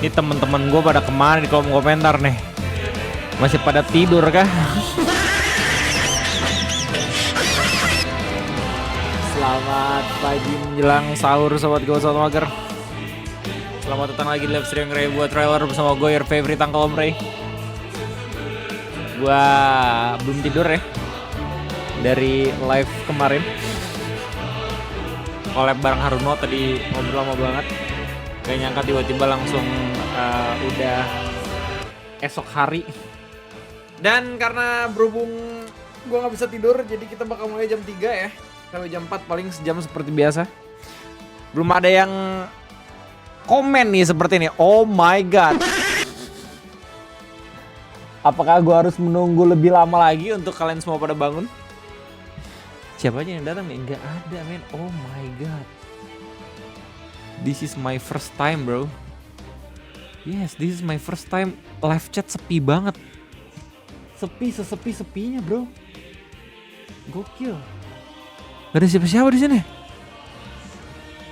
Ini teman-teman gue pada kemana di kolom komentar nih? Masih pada tidur kah? Selamat pagi menjelang sahur sobat gue, sobat mager. Selamat datang lagi di live stream Ray buat trailer bersama gue, your favorite Uncle Om Ray. Gue belum tidur ya dari live kemarin. Collab bareng Haruno tadi, ngobrol lama banget. Gak nyangka tiba-tiba langsung udah esok hari. Dan karena berhubung gue gak bisa tidur, jadi kita bakal mulai jam 3 ya sampai jam 4, paling sejam seperti biasa. Belum ada yang komen nih seperti ini. Oh my god. Apakah gue harus menunggu lebih lama lagi untuk kalian semua pada bangun? Siapa aja yang datang nih? Gak ada men. Oh my god. This is my first time bro. Yes, this is my first time live chat sepi banget. Sepi sesepi-sepinya bro. Gokil. Gak ada siapa-siapa di sini.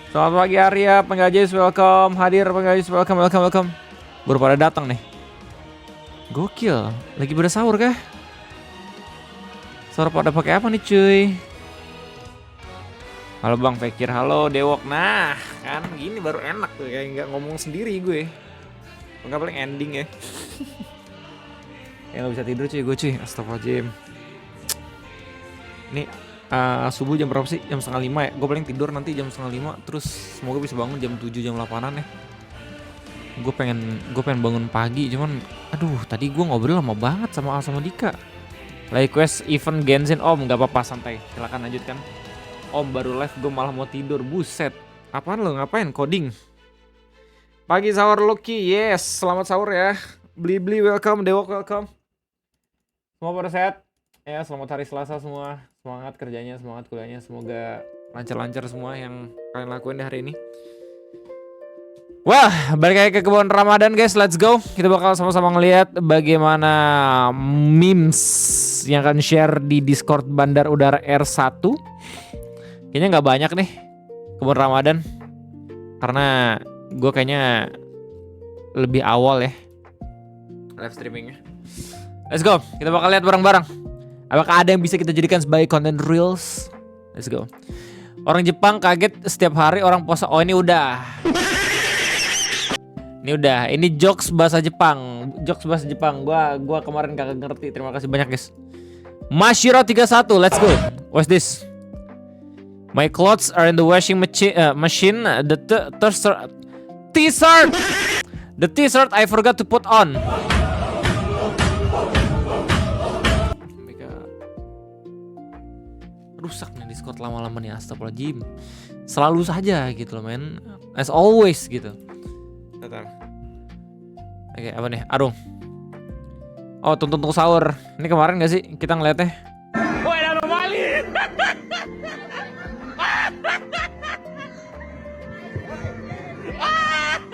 Selamat pagi Arya, Penggajis welcome. Hadir Penggajis welcome. Baru pada datang nih. Gokil. Lagi pada sahur kah? Sahur pada pakai apa nih cuy? Halo Bang Fekir, halo Dewok. Nah, kan gini baru enak tuh, kayak nggak ngomong sendiri gue. Enggak paling ending ya. Ya nggak bisa tidur cuy gue cuy. Astagfirullahaladzim. Ini subuh jam berapa sih? Jam 4:30 ya. Gue paling tidur nanti jam 4:30. Terus semoga bisa bangun jam 7 jam 8-an ya. Gue pengen bangun pagi, cuman aduh tadi gue ngobrol lama banget sama Al sama Dika. Like quest event Genshin. Om nggak apa-apa, santai. Silakan lanjutkan. Om baru live gue malah mau tidur. Buset. Apaan lo ngapain? Coding. Pagi sahur Lucky. Yes. Selamat sahur ya. Beli welcome. Dewok welcome. Semua pada sehat. Ya selamat hari Selasa semua. Semangat kerjanya, semangat kuliahnya. Semoga lancar-lancar semua yang kalian lakuin di hari ini. Wah, balik lagi ke kebun Ramadan guys. Let's go. Kita bakal sama-sama ngelihat bagaimana memes yang akan share di Discord Bandar Udara R1. Kayaknya nggak banyak nih kebun Ramadan, karena gue kayaknya lebih awal ya live streamingnya. Let's go, kita bakal lihat bareng-bareng. Apakah ada yang bisa kita jadikan sebagai content reels? Let's go. Orang Jepang kaget setiap hari orang puasa. Oh ini udah. Ini jokes bahasa Jepang. Gua kemarin kagak ngerti. Terima kasih banyak guys. Mashiro 31, let's go. What's this? My clothes are in the washing machine. The t-shirt I forgot to put on. Rusak nih Discord lama-lama nih, astagfirullahaladzim. Selalu saja gitu loh men. As always gitu. Oke, apa nih? Arung. Oh, tuntun sahur. Ini kemarin gak sih kita ngeliatnya? Woi, anomali.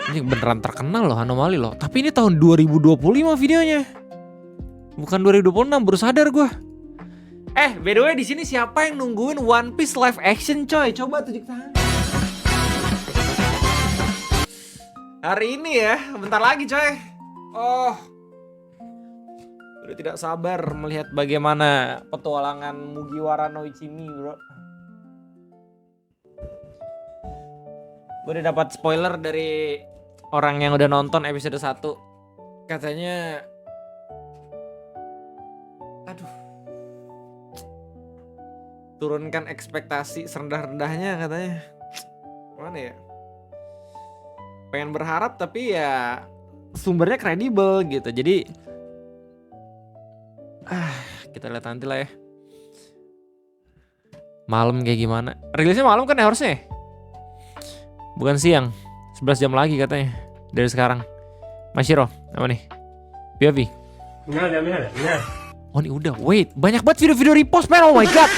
Ini beneran terkenal loh, anomali loh. Tapi ini tahun 2025 videonya. Bukan 2026, baru sadar gue. By the way di sini siapa yang nungguin One Piece live action coy? Coba tunjuk tangan. Hari ini ya, bentar lagi coy. Oh. Udah tidak sabar melihat bagaimana petualangan Mugiwara no Ichimi, bro. Gue udah dapat spoiler dari orang yang udah nonton episode 1. Katanya aduh. Turunkan ekspektasi serendah-rendahnya katanya. Mana ya? Pengen berharap tapi ya sumbernya kredibel gitu. Jadi kita lihat nanti lah ya. Malam kayak gimana? Rilisnya malam kan ya harusnya? Bukan siang. 11 jam lagi katanya dari sekarang. Mashiro, apa nih? POV. Oh ini udah. Wait, banyak banget video-video repost man. Oh my god.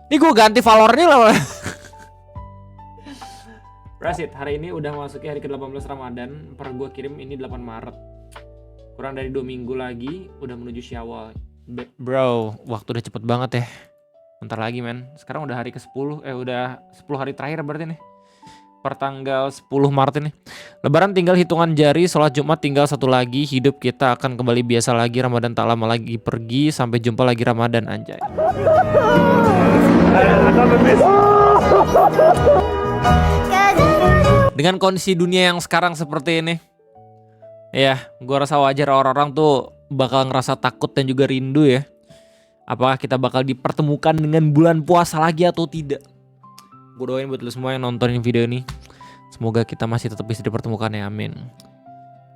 Ini gue ganti valornya lah. Rasid, hari ini udah masuki hari ke-18 Ramadan. Per gue kirim ini 8 Maret. Kurang dari 2 minggu lagi udah menuju Syawal. Bro, waktu udah cepet banget ya. Bentar lagi men. Sekarang udah hari ke-10. Udah 10 hari terakhir berarti nih. pertanggal 10 Maret ini. Lebaran tinggal hitungan jari, sholat Jumat tinggal satu lagi, hidup kita akan kembali biasa lagi, Ramadan tak lama lagi pergi, sampai jumpa lagi Ramadan, anjay. Dengan kondisi dunia yang sekarang seperti ini, ya gua rasa wajar orang-orang tuh bakal ngerasa takut dan juga rindu ya. Apakah kita bakal dipertemukan dengan bulan puasa lagi atau tidak? Gue doain buat lu semua yang nontonin video ini, semoga kita masih tetap bisa dipertemukan ya, amin.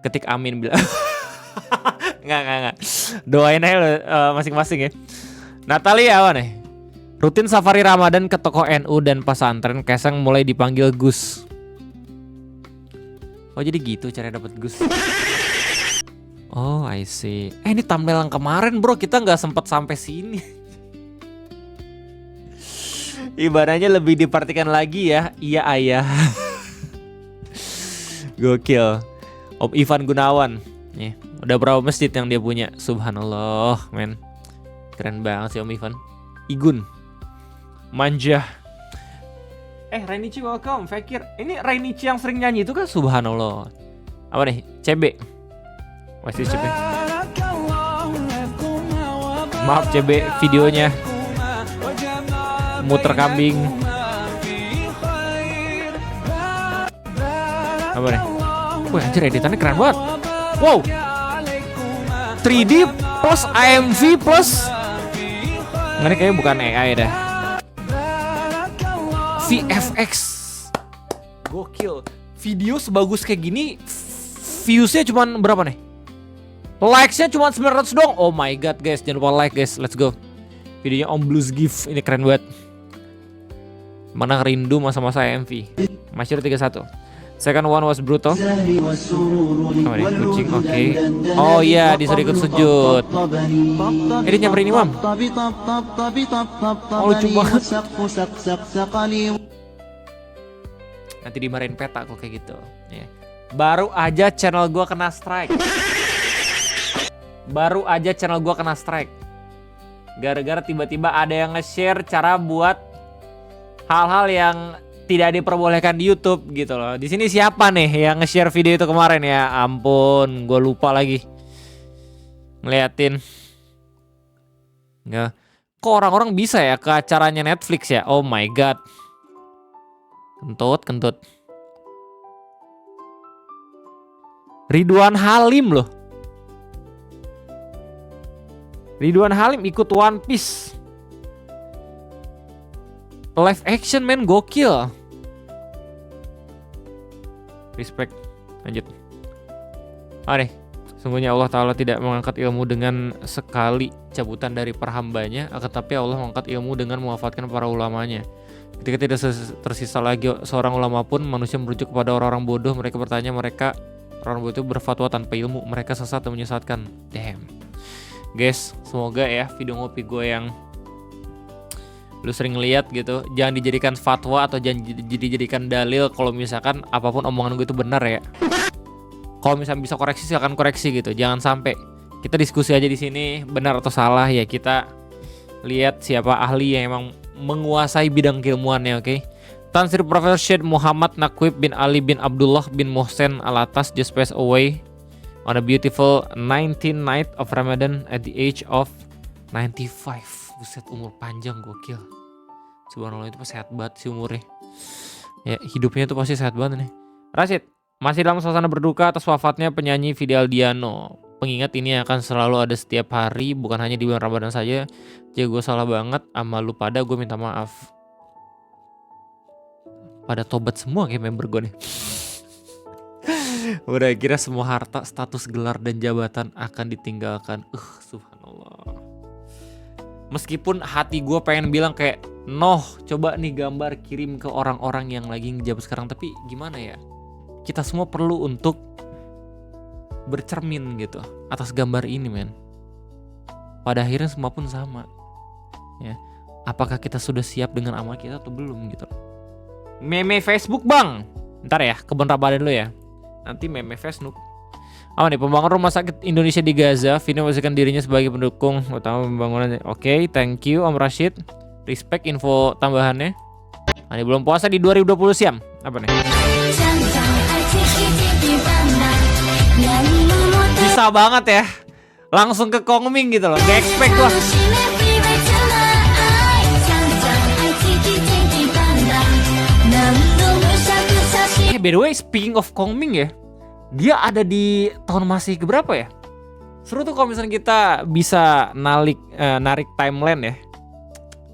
Ketik amin bilang. Enggak. Doain aja lo masing-masing ya. Natalia apa nih? Rutin safari Ramadan ke toko NU dan pesantren, Kaisang mulai dipanggil Gus. Oh jadi gitu cara dapat Gus. Oh I see. Ini thumbnail yang kemarin bro, kita nggak sempat sampai sini. Ibadahnya lebih diperhatikan lagi ya. Iya ayah. Gokil. Om Ivan Gunawan nih, udah berapa masjid yang dia punya? Subhanallah men. Keren banget sih Om Ivan. Igun Manja. Rainichi welcome. Fakir. Ini Rainichi yang sering nyanyi itu kan? Subhanallah. Apa nih? CB. Masih CB. Maaf CB, videonya muter kambing. Apa nih? Wah anjir editannya keren banget. Wow, 3D plus AMV plus ini kayaknya bukan AI dah. VFX. Gokil. Video sebagus kayak gini, viewsnya cuma berapa nih? Likesnya cuma 900 dong. Oh my god guys, jangan lupa like guys. Let's go. Videonya Om Blues Gift, ini keren banget. Mana rindu masa-masa AMV. Masyur 31. Second one was brutal. Oh ini kucing, oke. Oh iya, disuruh ikut sujud. Ini nyamperin imam. Oh lucu banget. Nanti dimarahin peta kok kayak gitu. Baru aja channel gua kena strike. Gara-gara tiba-tiba ada yang nge-share cara buat hal-hal yang tidak diperbolehkan di YouTube gitu loh. Di sini siapa nih yang nge-share video itu kemarin ya? Ampun, gue lupa lagi ngeliatin. Nggak. Kok orang-orang bisa ya ke acaranya Netflix ya? Oh my god. Kentut. Ridwan Halim loh. Ridwan Halim ikut One Piece. Live action men, gokil. Respect. Lanjut. Sungguhnya Allah Ta'ala tidak mengangkat ilmu dengan sekali cabutan dari perhambanya, tetapi Allah mengangkat ilmu dengan mewafatkan para ulamanya. Ketika tidak tersisa lagi seorang ulama pun, manusia merujuk kepada orang-orang bodoh. Mereka bertanya, orang bodoh itu berfatwa tanpa ilmu. Mereka sesat dan menyesatkan. Damn. Guys, semoga ya video ngopi gue yang lu sering lihat gitu, jangan dijadikan fatwa atau jangan dijadikan dalil kalau misalkan apapun omongan gue itu benar ya. Kalau misalnya bisa koreksi silakan koreksi gitu. Jangan sampai kita diskusi aja di sini benar atau salah ya, kita lihat siapa ahli yang emang menguasai bidang keilmuannya, oke? Tan Sri Profesor Syed Muhammad Naqib bin Ali bin Abdullah bin Mohsen Alatas just passed away on a beautiful 19th night of Ramadan at the age of 95. Buset, umur panjang, gokil. Subhanallah, itu pasti sehat banget sih umurnya. Ya, hidupnya tuh pasti sehat banget nih. Rashid, masih dalam suasana berduka atas wafatnya penyanyi Fidel Diano. Pengingat ini akan selalu ada setiap hari, bukan hanya di bulan Ramadan saja. Jadi gue salah banget sama lu pada, gue minta maaf. Pada tobat semua kayak member gue nih. Udah kira semua harta, status, gelar, dan jabatan akan ditinggalkan. Subhanallah. Meskipun hati gue pengen bilang kayak, Noh, coba nih gambar kirim ke orang-orang yang lagi ngejabat sekarang. Tapi gimana ya, kita semua perlu untuk bercermin gitu atas gambar ini men. Pada akhirnya semua pun sama ya. Apakah kita sudah siap dengan amal kita atau belum gitu. Meme Facebook bang, ntar ya kebun Ramadan dulu ya. Nanti meme Facebook. Apa nih, pembangunan rumah sakit Indonesia di Gaza, Vino memposisikan dirinya sebagai pendukung utama pembangunan. Oke, thank you Om Rashid. Respect info tambahannya. Ini belum puasa di 2020 siam. Apa nih? Bisa banget ya. Langsung ke Kongming gitu loh. Gak expect gua. By the way, speaking of Kongming ya, dia ada di tahun masih keberapa ya? Seru tuh kalau misalnya kita bisa narik timeline ya.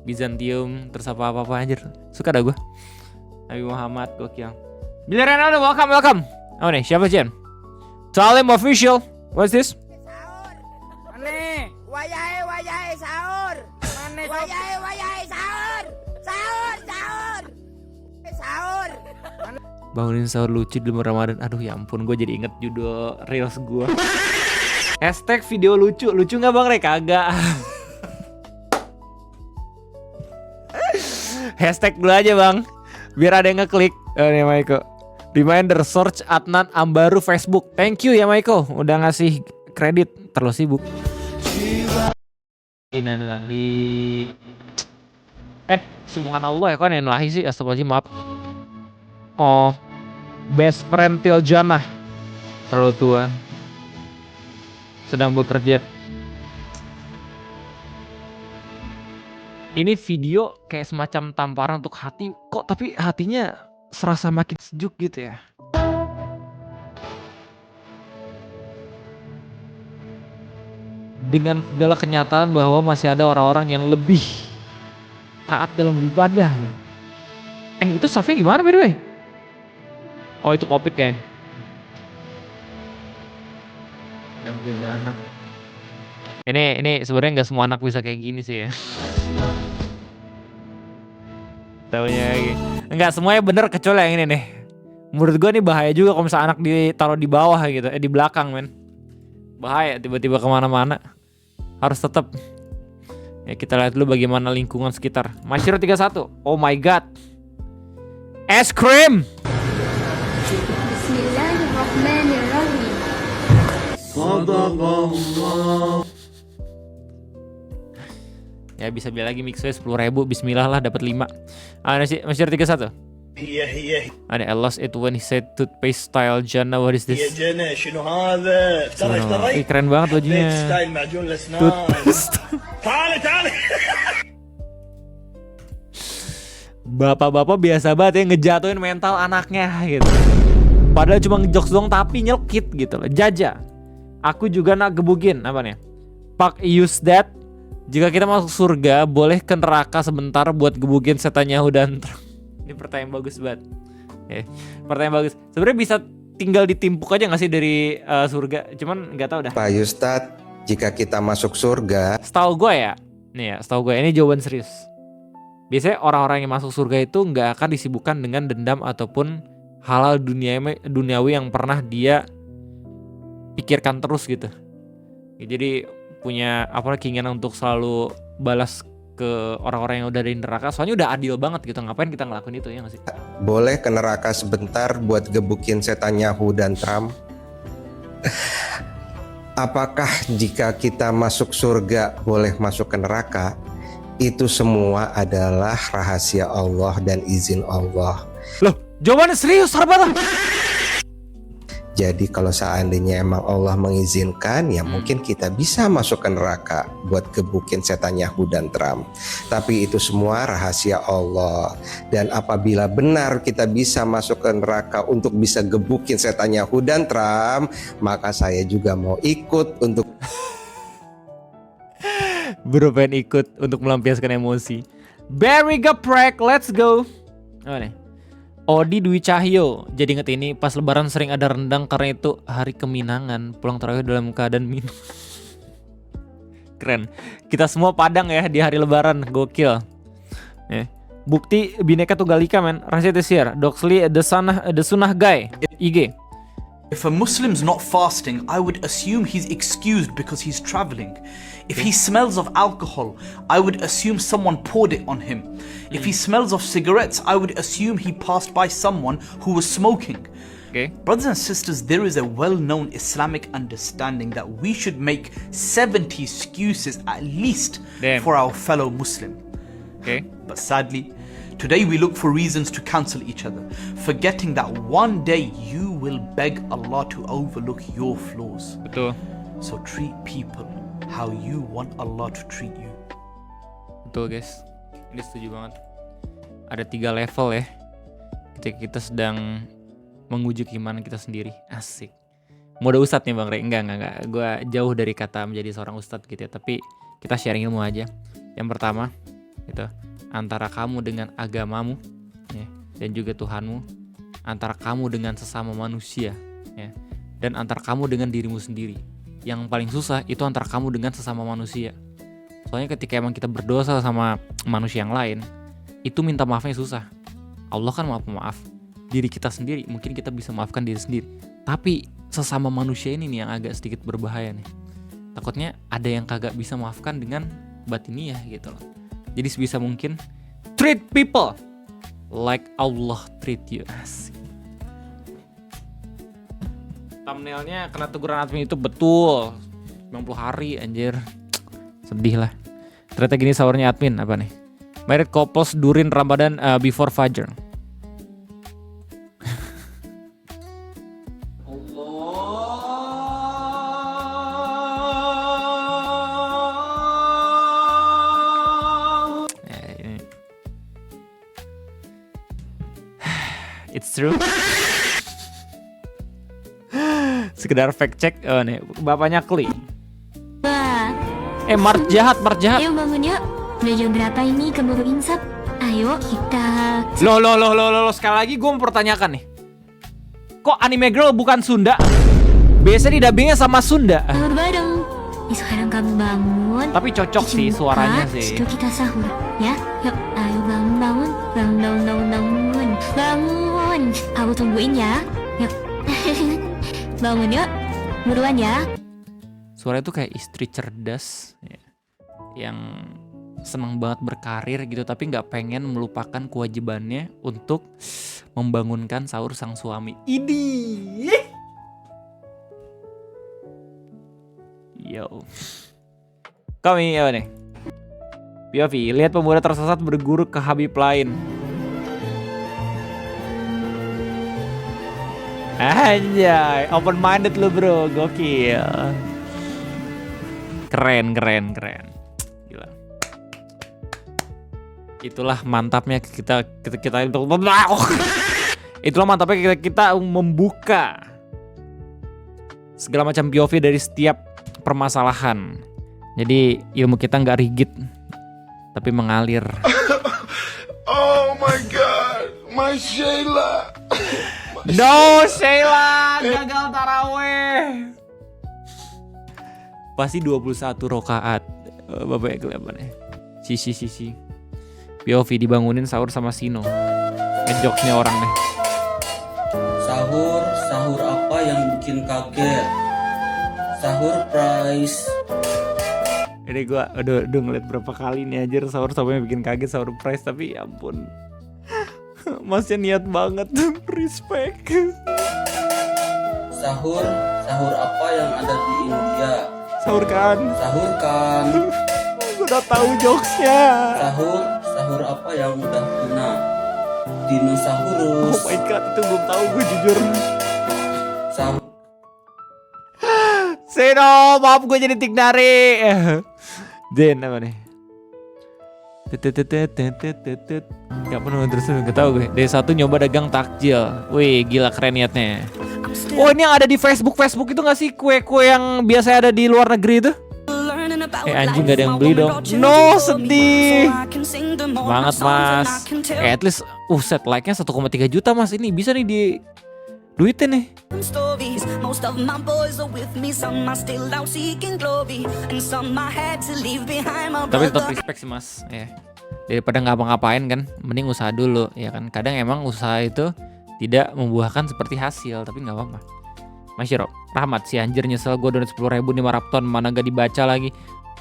Bizantium, terus apa-apa anjir. Suka dah gue. Nabi Muhammad, gokil. Billy Ronaldo, welcome. Oh nih, siapa Jen? Salim official. What's this? Sahur. Mane, wayahe sahur. Mane wayahe sahur. Sahur. Sahur. Bangunin sahur lucu di bulan Ramadan. Aduh ya ampun, gue jadi inget judul reels gue. Hashtag video lucu nggak bang Rek? Kagak. Hashtag dulu aja bang, biar ada yang ngeklik. Nih Maiko. Reminder, search Adnan Ambaru Facebook. Thank you ya Maiko, udah ngasih kredit. Terlalu sibuk. Innalillahi. Subhanallah ya kan yang lahi sih. Astagfirullahaladzim, maaf. Oh, best friend Tiljana terlalu tua, sedang bekerja. Ini video kayak semacam tamparan untuk hati. Kok tapi hatinya serasa makin sejuk gitu ya. Dengan segala kenyataan bahwa masih ada orang-orang yang lebih taat dalam beribadah. Itu Safnya gimana by the way? Oh itu Covid kan? Ini sebenarnya nggak semua anak bisa kayak gini sih ya. Taunya nggak semuanya bener kecuali yang ini nih. Menurut gue nih bahaya juga kalau misalnya anak ditaruh di bawah gitu, di belakang men. Bahaya tiba-tiba kemana-mana. Harus tetap. Ya kita lihat dulu bagaimana lingkungan sekitar. Masyiro 31. Oh my god. Es krim. Bismillahirrahmanirrahim. Sadaqallah. Ya bisa beli lagi mixnya 10.000. Bismillah lah dapat 5. Masih 31. هي I lost it when he said toothpaste style Jannah. What is يا this? جنى شنو هذا؟ ترى اشتريت Keren banget bajunya. ستايل معجون الاسنان. تعالي Bapak-bapak biasa banget ya ngejatuhin mental anaknya gitu. Padahal cuma ngejokes doang tapi nyelkit gitu loh. Jaja. Aku juga nak gebukin apa nih? Pak use that. Jika kita masuk surga, boleh ke neraka sebentar buat gebukin setan Yahudan. Ini pertanyaan bagus banget. Pertanyaan bagus. Sebenarnya bisa tinggal ditimpuk aja nggak sih dari surga? Cuman nggak tahu dah. Pak Ustadz, jika kita masuk surga, Setahu gue ya, nih ya, setahu gue ini jawaban serius. Biasanya orang-orang yang masuk surga itu nggak akan disibukkan dengan dendam ataupun hal-hal duniawi yang pernah dia pikirkan terus gitu. Jadi punya keinginan untuk selalu balas ke orang-orang yang udah di neraka. Soalnya udah adil banget gitu. Ngapain kita ngelakuin itu ya nggak sih? boleh ke neraka sebentar buat gebukin setan Yahoo dan Trump? Apakah jika kita masuk surga boleh masuk ke neraka? Itu semua adalah rahasia Allah dan izin Allah. Loh, jawabannya serius, Sarbat. Jadi kalau seandainya emang Allah mengizinkan, ya mungkin kita bisa masuk ke neraka buat gebukin setan Yahoo dan Trump. Tapi itu semua rahasia Allah. Dan apabila benar kita bisa masuk ke neraka untuk bisa gebukin setan Yahoo dan Trump, maka saya juga mau ikut untuk Bro pengen ikut untuk melampiaskan emosi. Barry Geprek, let's go. Oh nih. Odi Dwi Cahyo. Jadi inget ini pas lebaran sering ada rendang karena itu hari keminangan. Pulang tarawih dalam keadaan minum. Keren. Kita semua padang ya di hari lebaran. Gokil. Bukti Bhinneka Tunggal Ika men. Rahasia Tesir. Doxley the Sunnah guy. IG. If a Muslim's not fasting, I would assume he's excused because he's traveling. If he smells of alcohol, I would assume someone poured it on him. If he smells of cigarettes, I would assume he passed by someone who was smoking. Okay. Brothers and sisters, there is a well-known Islamic understanding that we should make 70 excuses at least Damn. for our fellow Muslim. Okay. But sadly, Today we look for reasons to cancel each other, forgetting that one day you will beg Allah to overlook your flaws. Betul. So treat people how you want Allah to treat you. Betul guys. Ini setuju banget. Ada 3 level ya. Ketika kita sedang menguji keimanan kita sendiri. Asik. Mode ustadz nih Bang Rey. Enggak. Gue jauh dari kata menjadi seorang ustadz gitu ya. Tapi kita sharing ilmu aja. Yang pertama gitu, antara kamu dengan agamamu ya, dan juga Tuhanmu, antara kamu dengan sesama manusia ya, dan antara kamu dengan dirimu sendiri. Yang paling susah itu antara kamu dengan sesama manusia. Soalnya ketika emang kita berdosa sama manusia yang lain, itu minta maafnya susah. Allah kan maaf. Diri kita sendiri mungkin kita bisa maafkan diri sendiri, tapi sesama manusia ini nih yang agak sedikit berbahaya nih. Takutnya ada yang kagak bisa maafkan dengan batiniah gitu loh. Jadi sebisa mungkin treat people like Allah treat you. Asik. Thumbnailnya kena teguran admin itu betul 90 hari anjir. Sedih lah. Ternyata gini sahurnya admin apa nih? Married couples during Ramadan before Fajr. It's true. Sekedar fact check. Oh nih, bapaknya Kli. Wah, Mart jahat. ayo bangun yuk. Udah jam berapa ini keburu insap? Ayo kita... Loh, sekali lagi gue mempertanyakan nih. Kok anime girl bukan Sunda? Biasanya didubbingnya sama Sunda. Sahur bareng. Sekarang kamu bangun. Tapi cocok cuci sih muka, suaranya sih. Situ kita sahur, ya. Yuk, ayo bangun. Bangun. Aku tungguin ya. Yuk. Bangun yuk. Buruan ya. Suara itu kayak istri cerdas ya, yang senang banget berkarir gitu, tapi nggak pengen melupakan kewajibannya untuk membangunkan sahur sang suami. Idi. Yo. Kami apa nih? POV, lihat pemuda tersesat berguru ke Habib lain. Anjay, open minded lu bro, gokil. Keren. Gila. Itulah mantapnya kita itulah mantapnya kita membuka segala macam POV dari setiap permasalahan. Jadi ilmu kita nggak rigid, tapi mengalir. Oh my god, my Sheila. No Sheila, gagal taraweh. Pasti 21 rakaat. Bapak kelihatannya. Sisi. POV dibangunin sahur sama Sino. Ngejoknya orang nih. Sahur apa yang bikin kaget? Sahur price. Ini gua udah ngeliat berapa kali nih anjir sahur sampai bikin kaget sahur price, tapi ya ampun. Masnya niat banget. Respect. Sahur apa yang ada di India? Sahur kan. Gue udah tahu jokesnya. Sahur apa yang udah punah? Dinosaurus. Oh my god, itu belum tahu gue jujur. Sahur Seno, maaf gue jadi Tignari. Den apa nih? Gak pernah terus gak tau gue. D1 nyoba dagang takjil. Wih gila keren niatnya. Oh ini yang ada di Facebook itu gak sih kue-kue yang biasa ada di luar negeri itu? Anjing gak ada yang beli dong. No sedih. Semangat mas. At least set like-nya 1,3 juta mas. Ini bisa nih di duitin nih. Tapi tetap respect sih mas ya. Daripada ngapa-ngapain kan, mending usaha dulu ya kan. Kadang emang usaha itu tidak membuahkan seperti hasil, tapi gak apa-apa. Mas Yiro, Rahmat si anjir nyesel gue donat 10.000 nih maraton, mana gak dibaca lagi.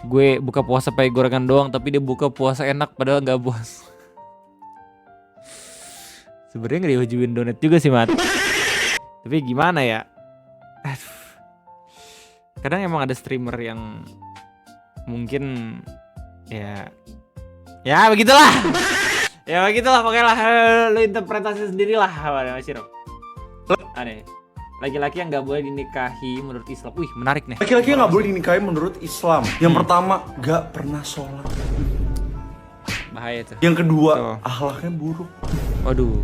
Gue buka puasa pakai gorengan doang, tapi dia buka puasa enak padahal gak puas. Sebenarnya gak diwajibin donat juga sih Mat. Tapi gimana ya? Aduh. Kadang emang ada streamer yang mungkin ya begitulah. Ya gitulah pokoknya lah, lu interpretasi sendiri lah Mas Rob. Aneh. Laki-laki yang nggak boleh dinikahi menurut Islam. Wih, menarik nih. Laki-laki yang nggak boleh dinikahi menurut Islam. Yang pertama, nggak pernah sholat. Bahaya tuh. Yang kedua, Tuh. akhlaknya buruk. Waduh.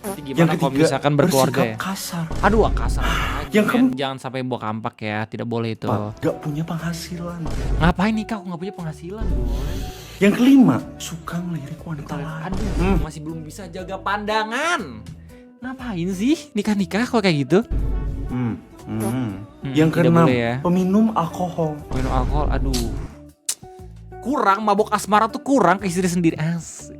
Nanti Yang gimana kalau ketiga, misalkan berkeluarga bersikap ya? kasar. Aduh, kasar lagi. Yang Men. Jangan sampai bawa kampak ya, tidak boleh itu. Nggak punya penghasilan. Ngapain nikah kok nggak punya penghasilan, boy? Yang kelima, suka ngelirik wanita lain. Aduh, masih belum bisa jaga pandangan. Ngapain sih nikah-nikah kalau kayak gitu? Yang tidak keenam, boleh ya. peminum alkohol. Minum alkohol, aduh. Kurang, mabok asmara tuh kurang ke istri sendiri. Asik.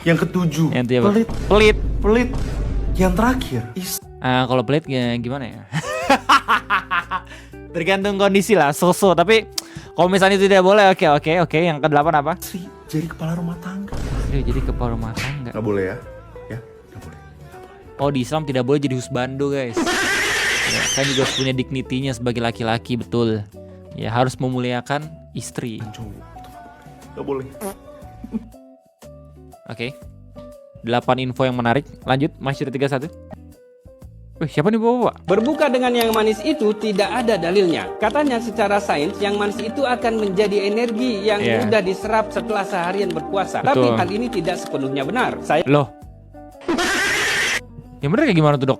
Yang ketujuh, Yang itu ya, pelit. pelit. Pelit. Yang terakhir, Kalau pelit ya gimana ya? Tergantung kondisi lah, so-so. Tapi kalau misalnya itu tidak boleh, oke. Yang ke-8 apa? istri jadi kepala rumah tangga. Jadi kepala rumah tangga. Nggak boleh ya? Ya, nggak boleh. Oh, di Islam tidak boleh jadi husbando, guys. Ya, kan juga harus punya dignity-nya sebagai laki-laki, betul. Ya, harus memuliakan istri. Nggak boleh. Oke. 8 info yang menarik. Lanjut, Masyur 31. Wih, siapa nih bapak? Berbuka dengan yang manis itu tidak ada dalilnya. Katanya secara sains yang manis itu akan menjadi energi yang Iya. mudah diserap setelah seharian berpuasa. Betul. Tapi hal ini tidak sepenuhnya benar. Saya Loh. Yang bener kayak gimana tuh, Dok?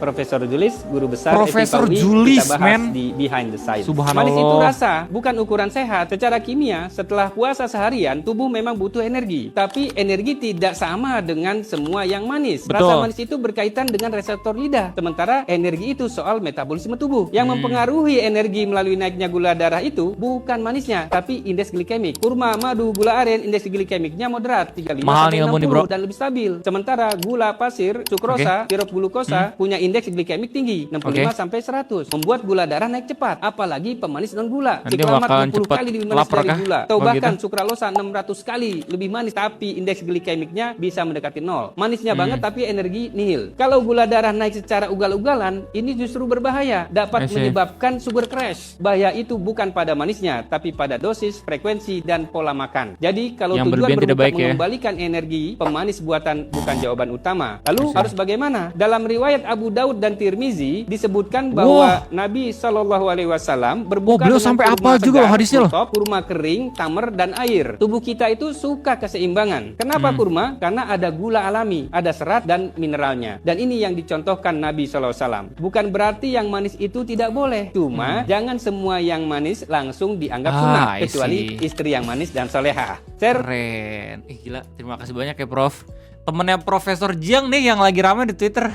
Profesor Julis, guru besar Profesor Epidemiologi, Julis, kita bahas men. di Behind the Science. Subhanallah. Manis itu rasa, bukan ukuran sehat. Secara kimia, setelah puasa seharian, tubuh memang butuh energi. Tapi energi tidak sama dengan semua yang manis. Betul. Rasa manis itu berkaitan dengan reseptor lidah. Sementara energi itu soal metabolisme tubuh. Yang mempengaruhi energi melalui naiknya gula darah itu bukan manisnya, tapi indeks glikemik. Kurma, madu, gula aren, indeks glikemiknya moderat, 35 Mahal nih sampai ilmu nih, 60 bro. dan lebih stabil. Sementara gula pasir, sukrosa, sirup glukosa punya indeks glikemik tinggi 65 sampai 100, membuat gula darah naik cepat, apalagi pemanis non gula. Nanti Siklamat bakalan 60 cepat kali lebih manis lapar dari kah? gula. Atau Oh, bahkan gitu? sukralosa 600 kali lebih manis tapi indeks glikemiknya bisa mendekati 0. Manisnya banget tapi energi nihil. Kalau gula darah naik secara ugal-ugalan, ini justru berbahaya, I dapat see. menyebabkan sugar crash. Bahaya itu bukan pada manisnya, tapi pada dosis, frekuensi, dan pola makan. Jadi kalau Yang tujuan berlebihan tidak berbuka baik ya. mengembalikan energi, pemanis buatan bukan jawaban utama. Lalu harus bagaimana? Dalam riwayat Abu Daud dan Tirmizi disebutkan bahwa Nabi Shallallahu Alaihi Wasallam berbuka beliau dengan sampai kurma apa juga loh segar, hadisnya loh. rutop, kurma kering, tamar, dan air. Tubuh kita itu suka keseimbangan. Kenapa kurma? Karena ada gula alami, ada serat dan mineralnya. Dan ini yang dicontohkan Nabi Shallallahu Alaihi Wasallam. Bukan berarti yang manis itu tidak boleh. Cuma jangan semua yang manis langsung dianggap sunnah, I kecuali see. istri yang manis dan solehah. Share. Keren. Gila, terima kasih banyak ya, Prof. Temennya Profesor Jiang nih yang lagi rame di Twitter.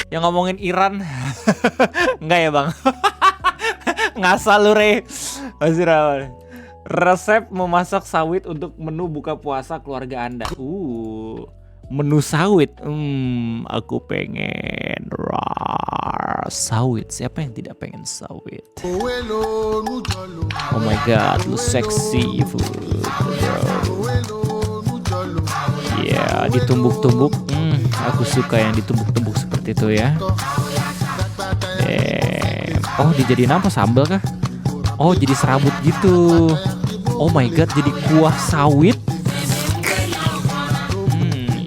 Yang ngomongin Iran. Enggak ya, Bang? Ngasal lu, Re. Masih rawan. Resep memasak sawit untuk menu buka puasa keluarga Anda. Menu sawit. Aku pengen sawit. Siapa yang tidak pengen sawit? Oh my god, lu seksi food, bro. Ya, ditumbuk-tumbuk. Aku suka yang ditumbuk-tumbuk seperti itu ya. Oh, dijadiin apa, sambal kah? Oh, jadi serabut gitu. Oh my god, jadi kuah sawit.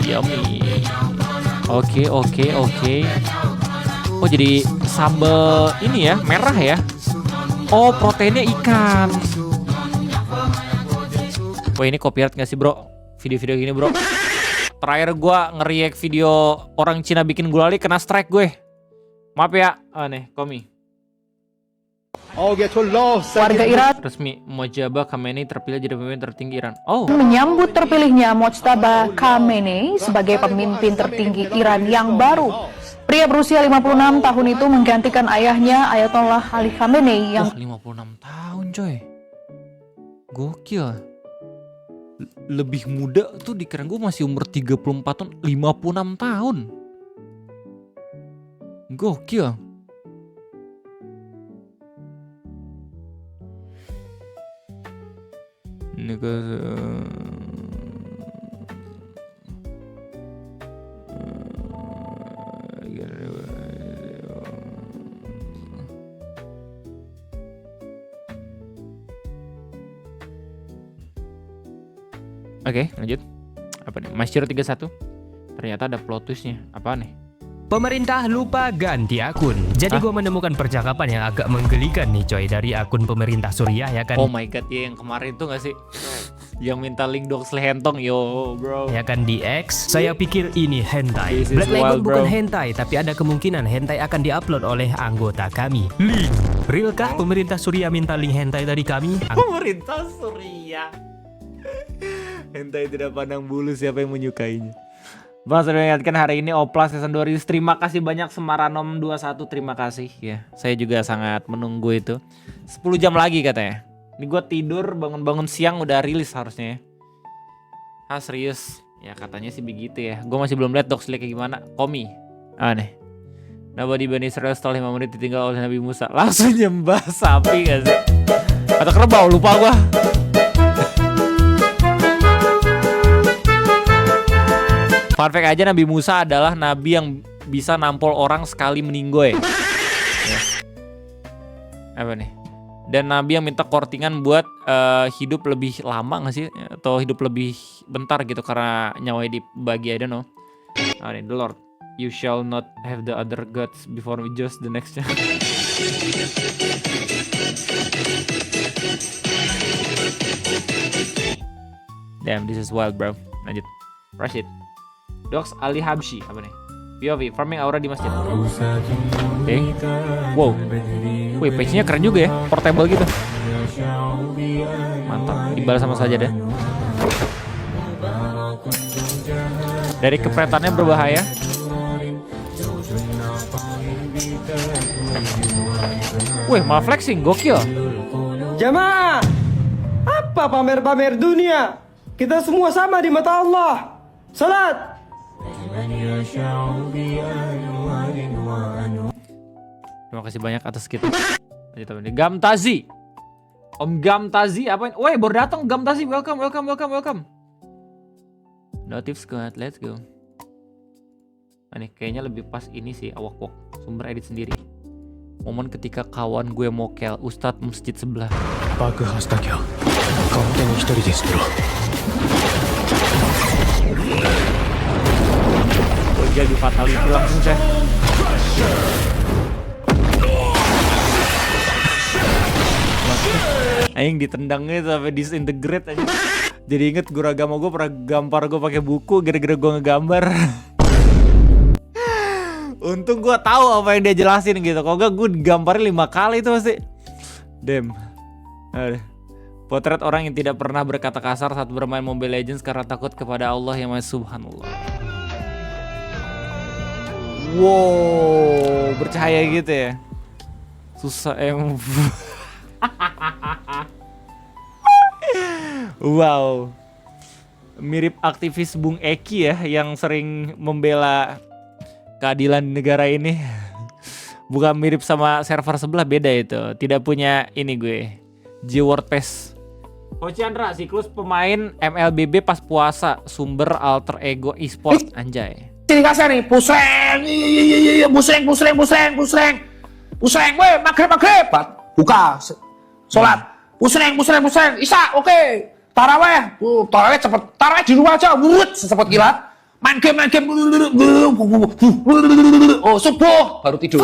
Yummy. Oke. Oh, jadi sambal ini ya, merah ya. Oh, proteinnya ikan. Wah, ini copyright gak sih, bro? Video-video gini, bro. Terakhir gue nge-react video orang Cina bikin gulali, kena strike gue. Maaf ya. Nih, Komi. Warga Iran Resmi, Mojtaba Khamenei terpilih jadi pemimpin tertinggi Iran. Oh, menyambut terpilihnya Mojtaba Khamenei sebagai pemimpin tertinggi Iran yang baru. Pria berusia 56 tahun itu menggantikan ayahnya Ayatollah Ali Khamenei yang 56 tahun, coy. Gokil. Lebih muda tuh dikira gue masih umur 34 tahun, 56 tahun. Gokil. Ini ke Oke, lanjut. Apa nih? Masyur 31. Ternyata ada plot twistnya. Apa nih? Pemerintah lupa ganti akun. Jadi gue menemukan percakapan yang agak menggelikan nih coy dari akun pemerintah Suriah ya kan. Oh my god, ya yang kemarin tuh gak sih? Yang minta link Doxley Hentong, yo bro. Ya kan di X. Saya pikir ini hentai. This is Black Label wild, bukan bro. hentai, tapi ada kemungkinan hentai akan diupload oleh anggota kami. Link. Realkah pemerintah Suriah minta link hentai dari kami? Pemerintah Suriah. Hentai tidak pandang bulu siapa yang menyukainya. Bang sudah mengingatkan hari ini Oplas Season 2 rilis. Terima kasih banyak Semaranom 21. Terima kasih ya. Saya juga sangat menunggu itu. 10 jam lagi katanya. Ini gue tidur bangun-bangun siang udah rilis harusnya ya. Ah serius? Ya katanya sih begitu ya. Gue masih belum lihat Doxley kayak gimana. Komi. Aneh. Nabi Bani Israel setelah 5 menit ditinggal oleh Nabi Musa. Langsung nyembah sapi gak sih? Atau kerbau, lupa gue. Fun fact aja, Nabi Musa adalah nabi yang bisa nampol orang sekali meninggoy. Ya. Apa nih? Dan nabi yang minta kortingan buat hidup lebih lama gak sih? Atau hidup lebih bentar gitu karena nyawanya dibagi, I don't know. Oh, nih, the Lord, you shall not have the other gods before we just the next. Damn, this is wild bro. Lanjut. Rashid. Dox Ali Habsyi apa nih? POV farming aura di masjid. Oke. Wow. Wih, page-nya keren juga ya, portable gitu. Mantap. Dibalas sama saja deh. Dari kepretannya berbahaya. Wih, malah flexing, gokil. Jamaah, apa pamer-pamer dunia? Kita semua sama di mata Allah. Salat. Terima kasih banyak atas kita. Gamtazi. Om Gamtazi apa ini? Woi, baru datang Gamtazi. Welcome. Notif squad, let's go. Ini kayaknya lebih pas ini sih, awak-wak. Sumber edit sendiri. Momen ketika kawan gue mokel Ustadz masjid sebelah. Jadi fatality langsung saya. Aing ditendangnya sampai disintegrate aja. Jadi inget Guragama gue pernah gampar gue pakai buku gara-gara gue ngegambar. Untung gue tahu apa yang dia jelasin gitu. Kalau gak gue gambarin 5 kali itu pasti. Damn. Aduh. Potret orang yang tidak pernah berkata kasar saat bermain Mobile Legends karena takut kepada Allah yang Maha Subhanallah. Wow, bercahaya gitu ya. Susah em. Wow. Mirip aktivis Bung Eki ya yang sering membela keadilan di negara ini. Bukan mirip sama server sebelah, beda itu. Tidak punya ini gue. G-WordPress. Oh Chandra, siklus pemain MLBB pas puasa, sumber alter ego e-sport, anjay. Sini kasih nih, pusreng, pusreng, weh, maghrib, buka, sholat, pusreng, isya, oke, taraweh cepet, taraweh di rumah aja, secepat kilat, main game, oh subuh baru tidur.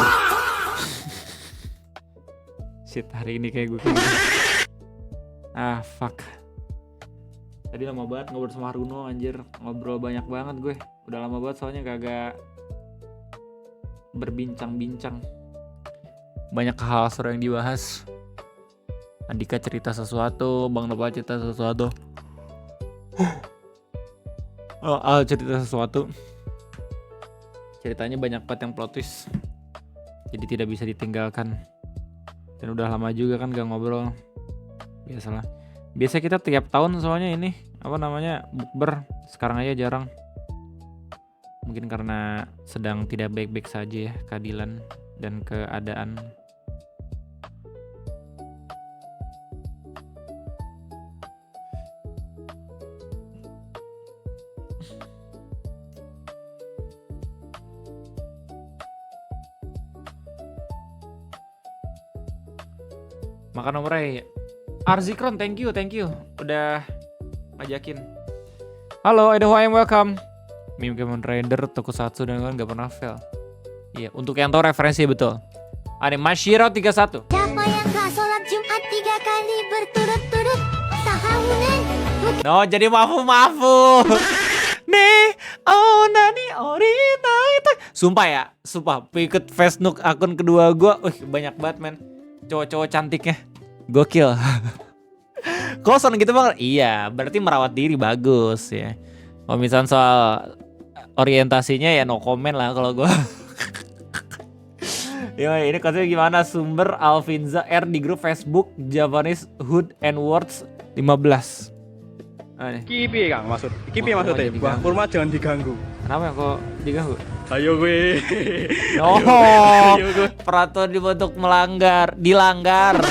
Shit, hari ini kayak gue fuck. Tadi lama banget ngobrol sama Haruno, anjir. Ngobrol banyak banget gue. Udah lama banget soalnya kagak berbincang-bincang. Banyak hal seru yang dibahas. Andika cerita sesuatu, Bang Nopal cerita sesuatu. Al cerita sesuatu. Ceritanya banyak banget yang plot twist. Jadi tidak bisa ditinggalkan. Dan udah lama juga kan gak ngobrol. Biasalah. Biasa kita tiap tahun soalnya ini apa namanya bukber, sekarang aja jarang. Mungkin karena sedang tidak baik-baik saja ya keadilan dan keadaan. Makan nomornya Arzikron, thank you udah ngajakin. Halo, Edohoem, welcome. Meme Kamen Rider, Tokusatsu dan kawan gak pernah fail. Iya, untuk yang tahu referensi betul. Ada Mashiro 31. Siapa yang gak sholat Jumat 3 kali berturut-turut? Tahunan. No, jadi mafu. Nih, oh nani orina itu. Sumpah ya, sumpah. Ikut Facebook akun kedua gue, banyak banget men. Cowok-cowok cantiknya, gokil. Kok seneng gitu banget? Iya, berarti merawat diri bagus ya. Kalau misalnya soal orientasinya ya no comment lah kalau gue. Ya, ini katanya gimana? Sumber Alvinza R di grup Facebook Japanese Hood and Words 15. Kipi Kang maksud. Kipi maksudnya. Buah kurma jangan diganggu. Kenapa kok diganggu? Ayo gue. Oh, peraturan dibentuk dilanggar.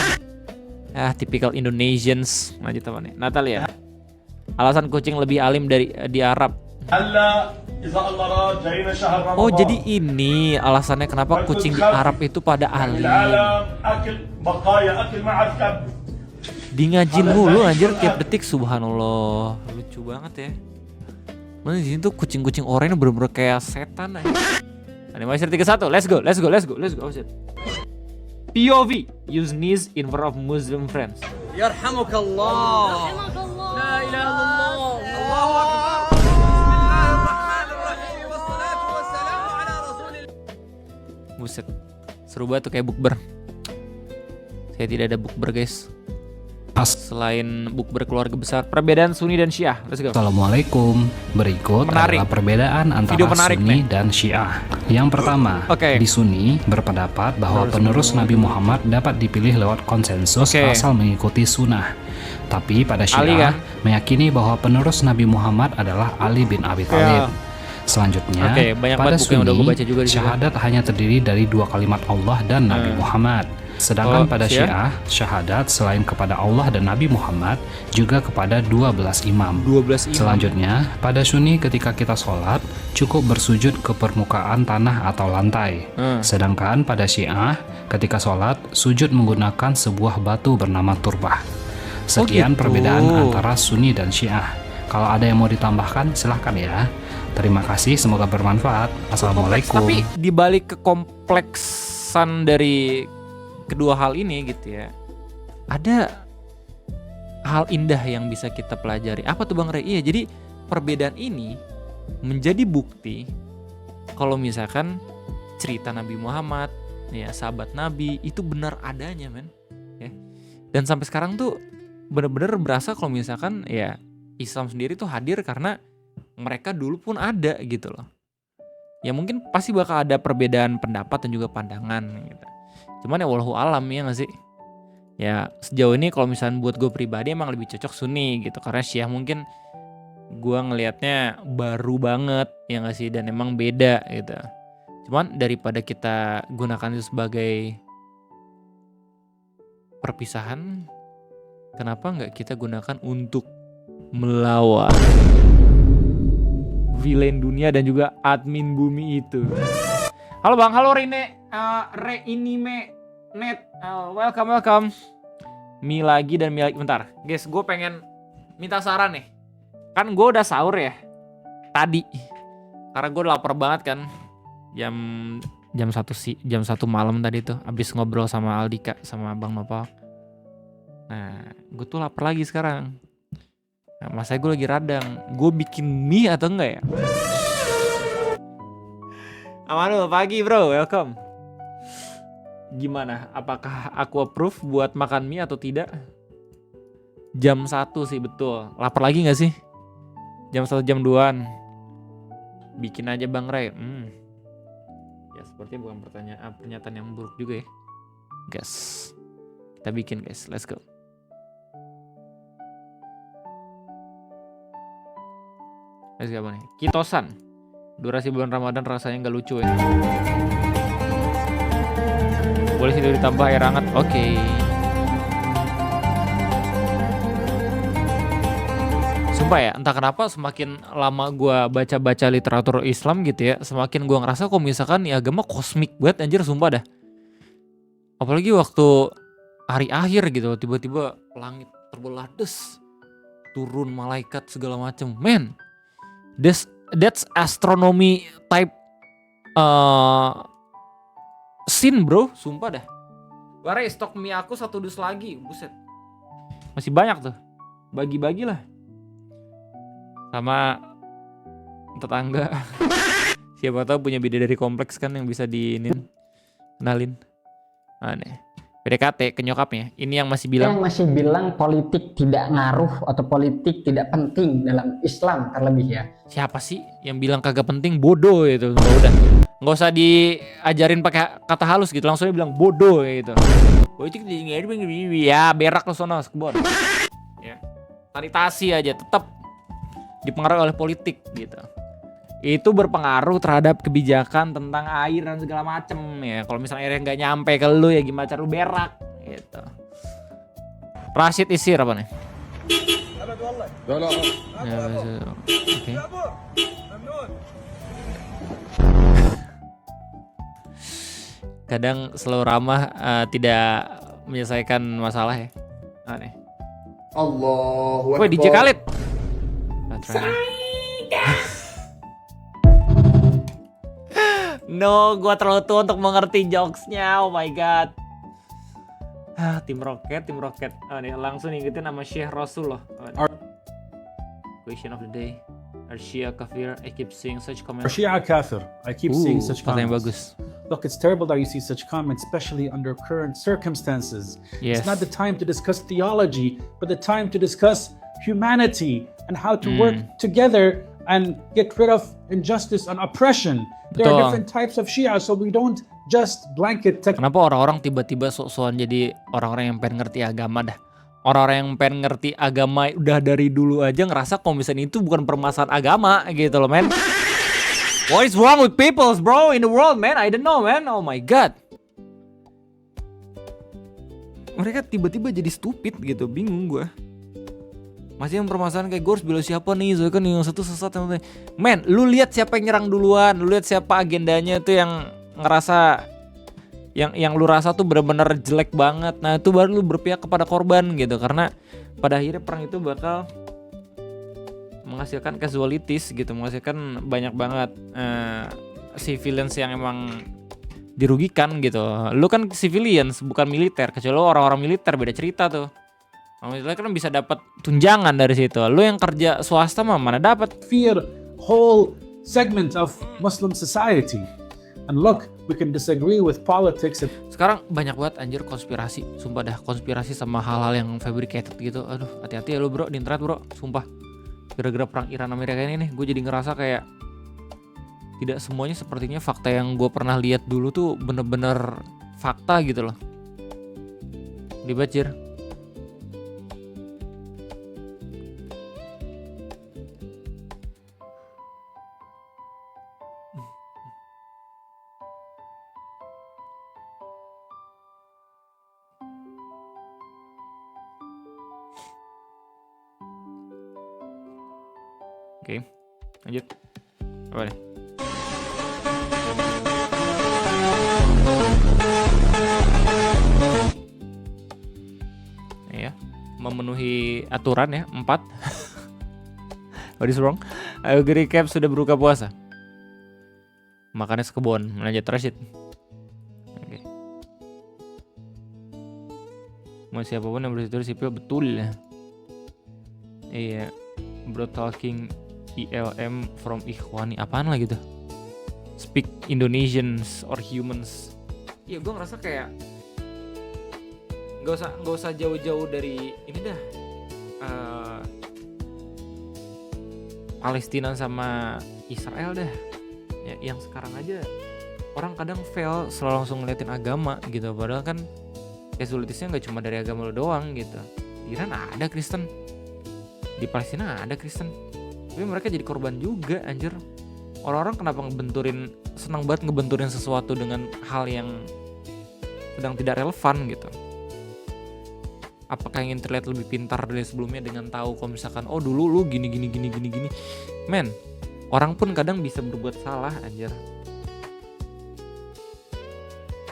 Typical Indonesians. Lanjut apa nih? Natalia. Alasan kucing lebih alim dari di Arab. Oh, jadi ini alasannya kenapa kucing di Arab itu pada alim. Di ngajin mulu anjir tiap detik, subhanallah. Lucu banget ya. Mana di sini tuh kucing-kucing oranye bener-bener kayak setan aja. Animasi 31, let's go. Oh, shit. POV, use knees in front of Muslim friends. Yarhamukallah. La ilaha illallah. Allahu akbar. Buset, seru banget tuh kayak bukber. Saya tidak ada bukber guys. Selain bukber keluarga besar, perbedaan Sunni dan Syiah. Let's go. Assalamualaikum. Berikut adalah perbedaan antara Sunni dan Syiah. Yang pertama, di Sunni berpendapat bahwa penerus Nabi Muhammad dapat dipilih lewat konsensus asal mengikuti sunnah. Tapi pada Syiah meyakini bahwa penerus Nabi Muhammad adalah Ali bin Abi Thalib. Selanjutnya, pada Sunni, syahadat hanya terdiri dari 2 kalimat Allah dan Nabi Muhammad. Sedangkan pada Syiah, syahadat selain kepada Allah dan Nabi Muhammad juga kepada 12 imam. Selanjutnya, pada Sunni ketika kita sholat, cukup bersujud ke permukaan tanah atau lantai. Sedangkan pada Syiah, ketika sholat, sujud menggunakan sebuah batu bernama turbah. Sekian perbedaan antara Sunni dan Syiah. Kalau ada yang mau ditambahkan, silahkan ya. Terima kasih, semoga bermanfaat. Assalamualaikum. Tapi dibalik kekompleksan dari kedua hal ini gitu ya, ada hal indah yang bisa kita pelajari. Apa tuh Bang Rey? Iya, jadi perbedaan ini menjadi bukti kalau misalkan cerita Nabi Muhammad, ya sahabat Nabi itu benar adanya men. Ya. Dan sampai sekarang tuh benar-benar berasa kalau misalkan ya Islam sendiri tuh hadir karena mereka dulu pun ada gitu loh. Ya mungkin pasti bakal ada perbedaan pendapat dan juga pandangan gitu. Cuman ya wallahu alam ya gak sih? Ya sejauh ini kalau misalnya buat gue pribadi emang lebih cocok Sunni gitu. Karena Syiah mungkin gue ngelihatnya baru banget ya gak sih? Dan emang beda gitu. Cuman daripada kita gunakan itu sebagai perpisahan, kenapa gak kita gunakan untuk melawan villain dunia dan juga admin bumi itu. Halo Bang, halo Rine, Reinime Net, welcome. Mi lagi dan Mi lagi, bentar. Guys, gue pengen minta saran nih. Kan gue udah sahur ya tadi. Karena gue lapar banget kan. Jam 1 malam tadi tuh abis ngobrol sama Aldika sama Bang Nopal. Nah, gue tuh lapar lagi sekarang. Nah, masa gue lagi radang. Gue bikin mie atau enggak ya? Amanu, pagi bro, welcome. Gimana? Apakah aku approve buat makan mie atau tidak? Jam 1 sih, betul. Lapar lagi gak sih? Jam 1, jam 2an. Bikin aja Bang Ray. Ya sepertinya bukan pernyataan yang buruk juga ya. Guys, kita bikin guys, let's go. Let's go apa nih? Kitosan. Durasi bulan Ramadan rasanya nggak lucu ya. Boleh sih ditambah air hangat. Oke. Sumpah ya, entah kenapa semakin lama gue baca-baca literatur Islam gitu ya, semakin gue ngerasa kok misalkan ya agama kosmik banget anjir, sumpah dah. Apalagi waktu hari akhir gitu, tiba-tiba langit terbelah des, turun malaikat segala macem. Men, That's astronomy type scene bro, sumpah dah. Ware stok mie aku 1 dus lagi, buset. Masih banyak tuh, bagi-bagi lah sama tetangga. Siapa tahu punya bidadari kompleks kan yang bisa kenalin. Aneh. PDKT ke nyokapnya. Ini yang masih bilang politik tidak ngaruh atau politik tidak penting dalam Islam terlebih ya. Siapa sih yang bilang kagak penting? Bodoh itu. Udah. Nggak usah diajarin pakai kata halus gitu, langsung dia bilang bodoh gitu. Politik ya berak lo sono kebon. Ya. Sanitasi aja tetap dipengaruhi oleh politik gitu. Itu berpengaruh terhadap kebijakan tentang air dan segala macem ya. Kalau misalnya airnya nggak nyampe ke lu ya gimana cara lu berak gitu. Rashid Isir apa nih? Ya, oke. Kadang selalu ramah tidak menyelesaikan masalah ya. Aneh. Allahu Akbar. Woi DJ Khalid. No, gua terlalu tua untuk mengerti jokesnya. Oh my god. Tim Rocket. Nih, langsung ingetin sama Syekh Rasul loh. Question of the day. Are Shia kafir? I keep seeing such comments. Are Shia kafir? I keep seeing such comments. Bagus. Look, it's terrible that you see such comments, especially under current circumstances. Yes. It's not the time to discuss theology, but the time to discuss humanity and how to work together and get rid of injustice and oppression. There are different types of Shia, so we don't just blanket. Kenapa orang-orang tiba-tiba sok-sokan jadi orang-orang yang pengen ngerti agama dah? Orang-orang yang pengen ngerti agama udah dari dulu aja ngerasa kalau misalnya itu bukan permasalahan agama gitu loh, men. What is wrong with people, bro, in the world, man? I don't know, man. Oh my god. Mereka tiba-tiba jadi stupid gitu, bingung gue. Masih yang permasalahan kayak gue harus bela siapa nih, soalnya kan yang satu sesat. Men, lu lihat siapa yang nyerang duluan, lu lihat siapa agendanya tuh yang ngerasa yang lu rasa tuh benar-benar jelek banget. Nah, itu baru lu berpihak kepada korban gitu, karena pada akhirnya perang itu bakal menghasilkan casualties gitu, menghasilkan banyak banget civilians yang emang dirugikan gitu. Lu kan civilians bukan militer, kecuali orang-orang militer beda cerita tuh. Militer kan bisa dapat tunjangan dari situ. Lu yang kerja swasta mah mana dapat? Fear whole segment of Muslim society. And look, we can disagree with politics. Sekarang banyak banget anjir konspirasi. Sumpah dah, konspirasi sama hal-hal yang fabricated gitu. Aduh, hati-hati ya lu bro di internet bro. Sumpah. Gara-gara perang Iran Amerika ini nih, gue jadi ngerasa kayak tidak semuanya sepertinya fakta yang gue pernah lihat dulu tuh bener-bener fakta gitu loh. Dibajir. Oke, lanjut. Apa nih? Ya, memenuhi aturan ya, 4. What is wrong? Ayo recap sudah berbuka puasa. Makannya sekebon. Lanjut Rashid. Oke. Mau siapapun yang bersitur sipil betul ya. Iya. Bro talking ILM from Ikhwani. Apaan lagi tuh? Speak Indonesians or humans. Iya, gue ngerasa kayak Gak usah jauh-jauh dari ini dah. Palestina sama Israel dah. Ya, yang sekarang aja orang kadang fail selalu langsung ngeliatin agama gitu. Padahal kan casualitiesnya gak cuma dari agama lo doang gitu. Di Iran ada Kristen, di Palestina ada Kristen, tapi mereka jadi korban juga anjir. Orang-orang kenapa senang banget ngebenturin sesuatu dengan hal yang sedang tidak relevan gitu. Apakah ingin terlihat lebih pintar dari sebelumnya dengan tahu kalau misalkan oh dulu lu gini. Men, orang pun kadang bisa berbuat salah anjir.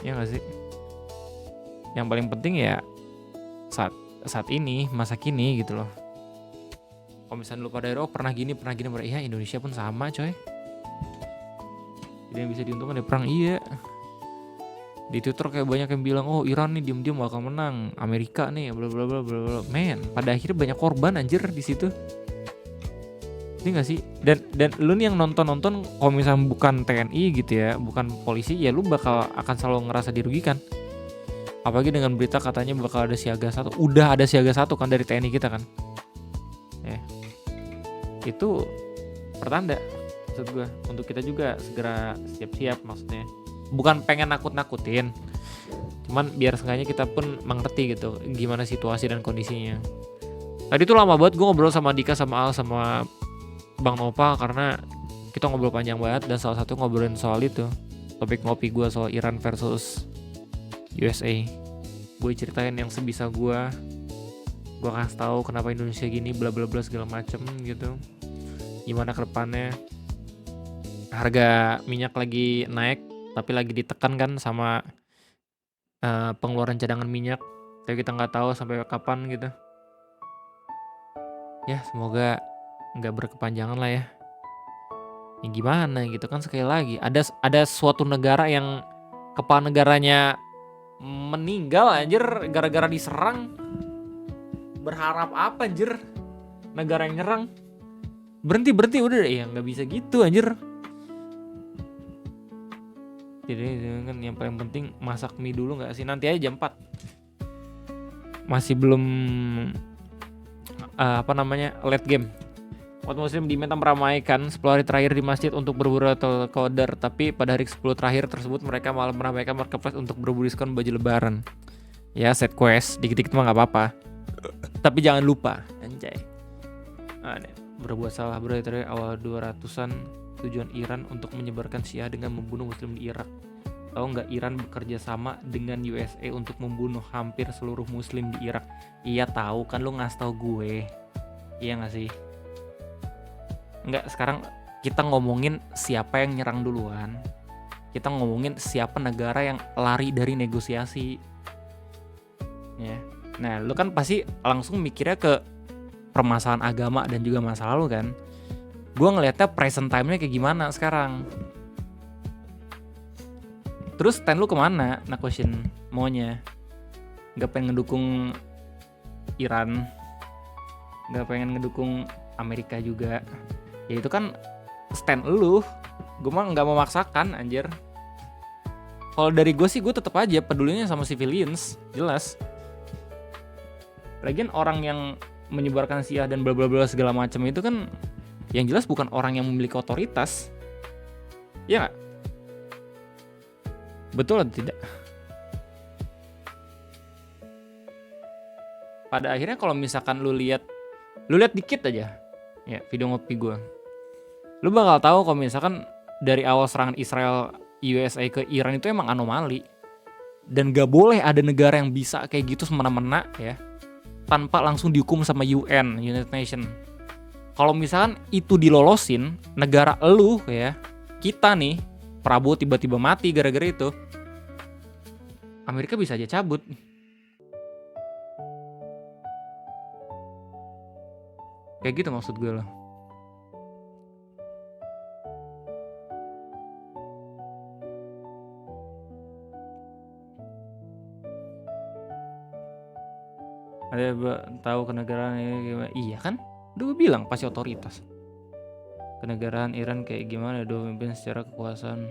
Ya gak sih? Yang paling penting ya saat ini, masa kini gitu loh. Kalau misalnya lu pada pernah gini, iya Indonesia pun sama coy. Jadi yang bisa diuntungkan dari perang, iya. Di Twitter kayak banyak yang bilang, oh Iran nih diam-diam bakal menang, Amerika nih bla bla bla bla bla. Men, pada akhirnya banyak korban anjir di situ. Ini gak sih? Dan lu nih yang nonton kalau misalnya bukan TNI gitu ya, bukan polisi, ya lu bakal akan selalu ngerasa dirugikan. Apalagi dengan berita katanya bakal ada siaga 1. Udah ada siaga 1 kan dari TNI kita kan. Itu pertanda maksud gue untuk kita juga segera siap-siap maksudnya. Bukan pengen nakut-nakutin, cuman biar seenggaknya kita pun mengerti gitu gimana situasi dan kondisinya. Tadi tuh lama banget gue ngobrol sama Dika, sama Al, sama Bang Nopal karena kita ngobrol panjang banget dan salah satu ngobrolin soal itu, topik ngopi gue soal Iran versus USA. Gue ceritain yang sebisa gue kasih tahu kenapa Indonesia gini, bla bla bla segala macem gitu. Gimana ke depannya, harga minyak lagi naik tapi lagi ditekan kan sama pengeluaran cadangan minyak, tapi kita nggak tahu sampai kapan gitu. Ya semoga nggak berkepanjangan lah ya. Ya gimana gitu kan, sekali lagi ada suatu negara yang kepala negaranya meninggal anjir gara-gara diserang. Berharap apa anjir negara yang nyerang? Berhenti udah ya, nggak bisa gitu anjir. Jadi kan yang paling penting masak mie dulu nggak sih? Nanti aja jam 4. Masih belum late game. Umat muslim diminta meramaikan 10 hari terakhir di masjid untuk berburu atau Qadar, tapi pada hari 10 terakhir tersebut mereka malah meramaikan marketplace untuk berburu diskon baju lebaran. Ya set quest, dikit-dikit mah nggak apa-apa. Tapi jangan lupa, anjay. Berbuat salah dari awal 200-an, tujuan Iran untuk menyebarkan Syiah dengan membunuh muslim di Irak. Tahu nggak Iran bekerja sama dengan USA untuk membunuh hampir seluruh muslim di Irak? Iya tahu kan, lu ngasih tahu gue. Iya nggak sih? Nggak, sekarang kita ngomongin siapa yang nyerang duluan. Kita ngomongin siapa negara yang lari dari negosiasi. Ya. Nah, lu kan pasti langsung mikirnya ke permasalahan agama dan juga masa lalu kan. Gue ngelihatnya present time-nya kayak gimana sekarang. Terus stand lu kemana? Nah question maunya. Gak pengen ngedukung Iran, gak pengen ngedukung Amerika juga. Ya itu kan stand lu. Gue mah gak memaksakan anjir. Kalau dari gue sih gue tetap aja pedulinya sama civilians, jelas. Lagian orang yang menyebarkan Syiah dan bla bla bla segala macam itu kan yang jelas bukan orang yang memiliki otoritas. Ya nggak? Betul atau tidak? Pada akhirnya kalau misalkan lu lihat dikit aja ya video ngopi gue, lu bakal tahu kalau misalkan dari awal serangan Israel USA ke Iran itu emang anomali dan gak boleh ada negara yang bisa kayak gitu semena-mena ya tanpa langsung dihukum sama UN, United Nation. Kalau misalkan itu dilolosin, negara elu ya, kita nih, Prabowo tiba-tiba mati gara-gara itu, Amerika bisa aja cabut. Kayak gitu maksud gue loh. Ada tahu kenegaraan ini gimana? Iya kan? Udah gue bilang pasti otoritas. Kenegaraan Iran kayak gimana? Dua pemimpin secara kekuasaan.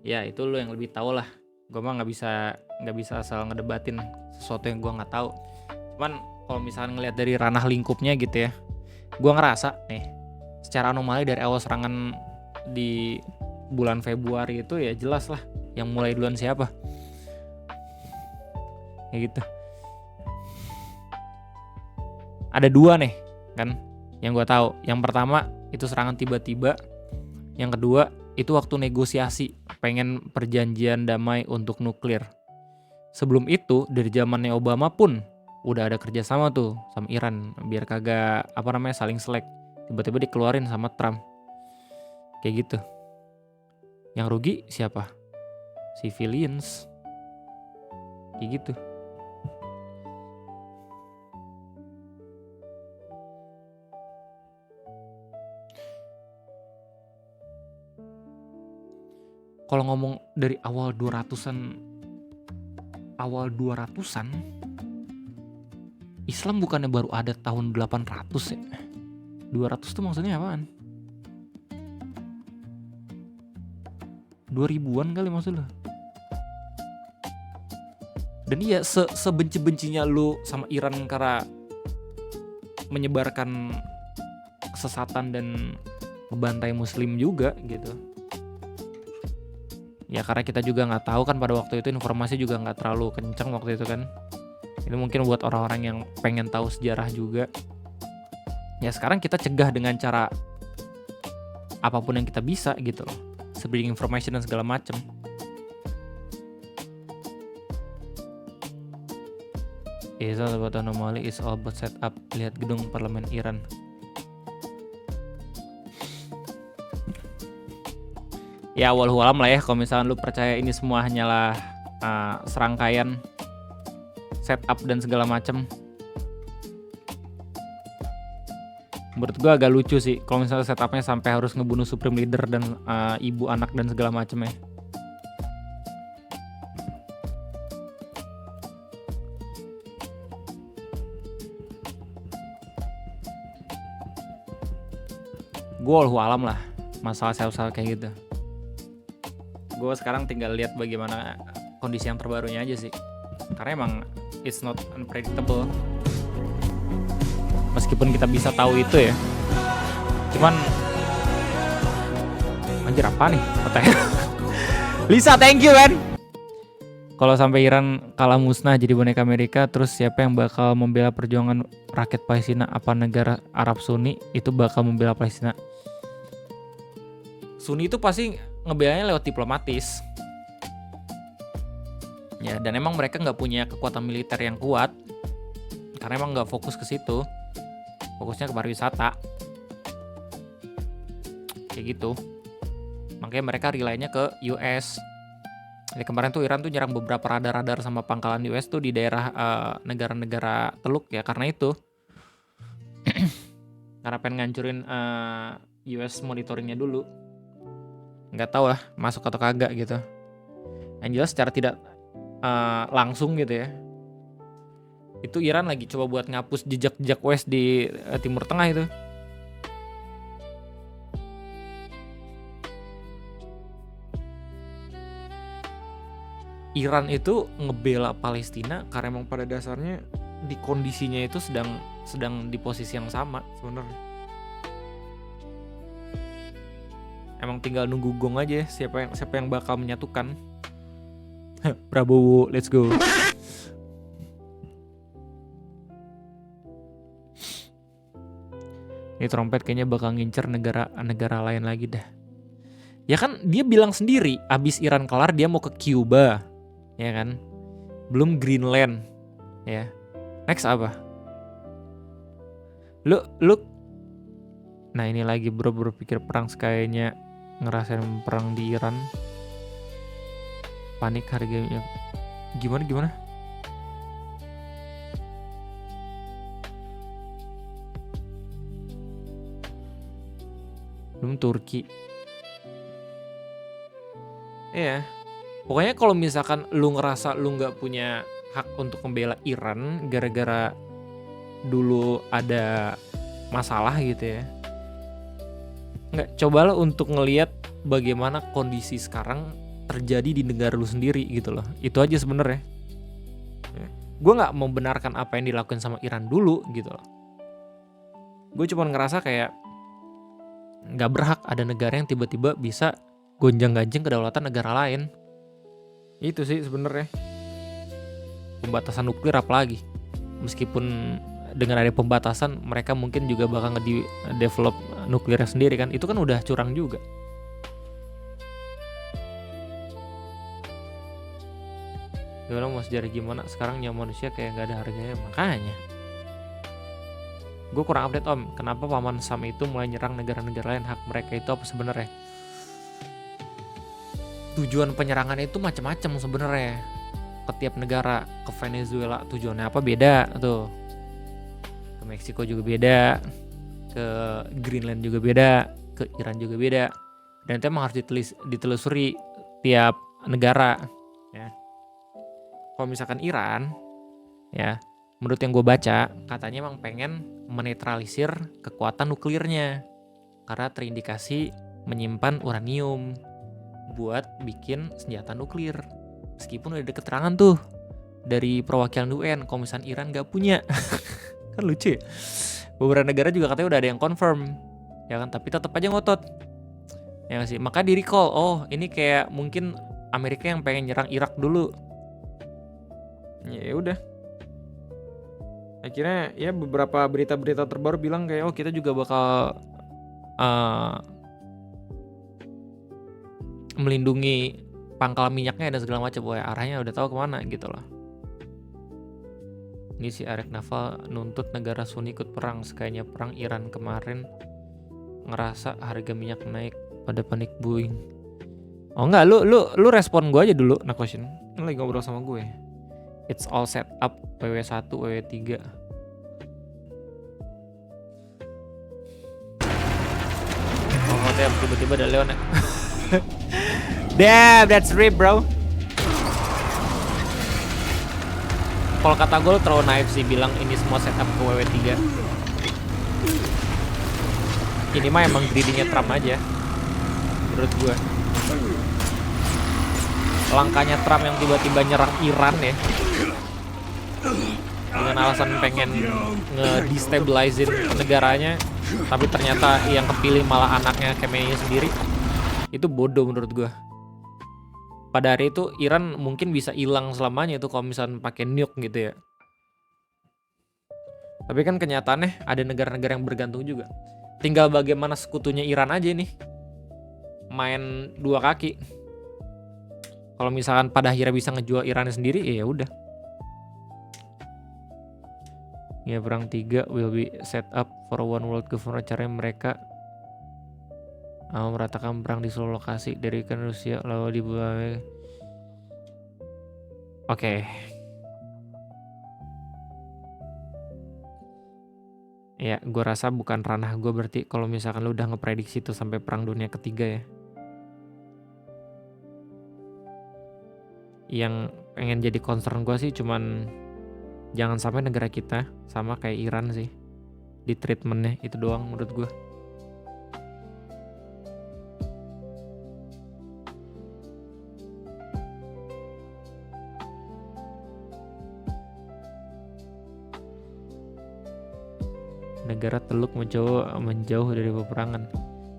Ya itu lo yang lebih tahu lah. Gue mah nggak bisa asal ngedebatin sesuatu yang gue nggak tahu. Cuman kalau misalnya ngelihat dari ranah lingkupnya gitu ya, gue ngerasa nih secara anomali dari awal serangan di bulan Februari itu ya jelas lah yang mulai duluan siapa. Kayak gitu. Ada dua nih kan yang gue tahu. Yang pertama itu serangan tiba-tiba. Yang kedua itu waktu negosiasi pengen perjanjian damai untuk nuklir. Sebelum itu dari zamannya Obama pun udah ada kerjasama tuh sama Iran biar kagak saling selek. Tiba-tiba dikeluarin sama Trump. Kayak gitu. Yang rugi siapa? Civilians. Kayak gitu. kalau ngomong dari awal 200-an Islam bukannya baru ada tahun 800 ya? 200 tuh maksudnya apaan? 2000-an kali maksud lu? Dan iya, sebenci-bencinya lu sama Iran karena menyebarkan kesesatan dan ngebantai muslim juga gitu. Ya karena kita juga nggak tahu kan pada waktu itu, informasi juga nggak terlalu kencang waktu itu kan. Ini mungkin buat orang-orang yang pengen tahu sejarah juga. Ya sekarang kita cegah dengan cara apapun yang kita bisa gitu loh, spreading information dan segala macem. It's all about anomaly, it's all about setup. Lihat gedung parlemen Iran. Ya walau alam lah ya, kalau misalnya lu percaya ini semua hanyalah serangkaian setup dan segala macam. Menurut gue agak lucu sih kalau misalnya setupnya sampai harus ngebunuh supreme leader dan ibu, anak dan segala macam ya. Gue walau alam lah masalah sel-sel kayak gitu. Gue sekarang tinggal lihat bagaimana kondisi yang terbarunya aja sih. Karena emang it's not unpredictable. Meskipun kita bisa tahu itu ya. Cuman anjir apa nih katanya. Lisa, thank you man. Kalau sampai Iran kalah musnah jadi boneka Amerika, terus siapa yang bakal membela perjuangan rakyat Palestina? Apa negara Arab Sunni itu bakal membela Palestina? Sunni itu pasti ngebelanya lewat diplomatis. Ya, dan emang mereka nggak punya kekuatan militer yang kuat. Karena emang nggak fokus ke situ. Fokusnya ke pariwisata. Kayak gitu. Makanya mereka rely-nya ke US. Jadi kemarin tuh Iran tuh nyerang beberapa radar-radar sama pangkalan US tuh di daerah negara-negara Teluk ya, karena itu. Karena pengen ngancurin US monitoringnya dulu. Nggak tahu lah masuk atau kagak gitu. Yang jelas secara tidak langsung gitu ya, itu Iran lagi coba buat ngapus jejak-jejak West di Timur Tengah itu. Iran itu ngebela Palestina karena emang pada dasarnya di kondisinya itu sedang di posisi yang sama sebenarnya. Emang tinggal nunggu gong aja siapa yang bakal menyatukan. Prabowo, let's go. Ini trompet kayaknya bakal ngincer negara lain lagi dah. Ya kan dia bilang sendiri abis Iran kelar dia mau ke Cuba, ya kan? Belum Greenland, ya. Next apa? Lu nah ini lagi bro berpikir perang kayaknya ngerasain perang di Iran. Panik harganya. Gimana? Belum Turki. Iya. Pokoknya kalau misalkan lu ngerasa lu nggak punya hak untuk membela Iran gara-gara dulu ada masalah gitu ya. Nggak, cobalah untuk ngelihat bagaimana kondisi sekarang terjadi di negara lu sendiri gitu loh. Itu aja sebenarnya. Gue nggak membenarkan apa yang dilakukan sama Iran dulu gitu loh. Gue cuma ngerasa kayak nggak berhak ada negara yang tiba-tiba bisa gonjang-ganjing kedaulatan negara lain. Itu sih sebenarnya. Pembatasan nuklir apalagi. Meskipun dengan ada pembatasan mereka mungkin juga bakal nge-develop nuklirnya sendiri kan. Itu kan udah curang juga. Gimana mau sejarah gimana sekarang nyawa manusia kayak gak ada harganya. Makanya gue kurang update om, kenapa Paman Sam itu mulai nyerang negara-negara lain, hak mereka itu apa sebenarnya? Tujuan penyerangan itu macam-macam sebenarnya. Ke tiap negara, ke Venezuela tujuannya apa beda tuh. Ke Meksiko juga beda, ke Greenland juga beda, ke Iran juga beda. Dan itu emang harus ditelusuri tiap negara ya. Kalau misalkan Iran ya, menurut yang gue baca katanya emang pengen menetralisir kekuatan nuklirnya karena terindikasi menyimpan uranium buat bikin senjata nuklir. Meskipun udah ada keterangan tuh dari perwakilan UN kalau misalnya Iran gak punya. Kan lucu ya. Beberapa negara juga katanya udah ada yang confirm ya kan, tapi tetap aja ngotot ya sih. Maka di recall, oh ini kayak mungkin Amerika yang pengen nyerang Irak dulu. Ya udah, akhirnya ya beberapa berita-berita terbaru bilang kayak oh kita juga bakal melindungi pangkal minyaknya dan segala macam. Wah, arahnya udah tahu kemana gitu loh. Ini si Arek Naval nuntut negara Sunni ikut perang, sekayaknya perang Iran kemarin ngerasa harga minyak naik pada panik buying. Oh enggak, lu respon gue aja dulu, nah question. Ini lagi ngobrol sama gue. It's all set up WW1, WW3. Oh, tiba-tiba ada Leon ya. Damn, that's rip, bro. Kalau kata gue lu terlalu naif sih bilang ini semua setup ke WW3. Ini mah emang greedy-nya Trump aja menurut gue. Langkahnya Trump yang tiba-tiba nyerang Iran ya, dengan alasan pengen nge-destabilizing negaranya, tapi ternyata yang kepilih malah anaknya Khamenei sendiri. Itu bodoh menurut gue. Pada hari itu Iran mungkin bisa hilang selamanya itu kalau misalnya pakai nuke gitu ya. Tapi kan kenyataannya ada negara-negara yang bergantung juga. Tinggal bagaimana sekutunya Iran aja nih main dua kaki. Kalau misalkan pada akhirnya bisa ngejual Iran sendiri, ya udah. Ya perang 3 will be set up for one world government. Caranya mereka meratakan perang di seluruh lokasi dari kan Rusia lalu di Oke. Ya, gue rasa bukan ranah gue berarti kalau misalkan lu udah ngeprediksi itu sampai perang dunia ketiga ya. Yang pengen jadi concern gue sih cuman jangan sampai negara kita sama kayak Iran sih di treatmentnya, itu doang menurut gue. Negara Teluk menjauh dari peperangan.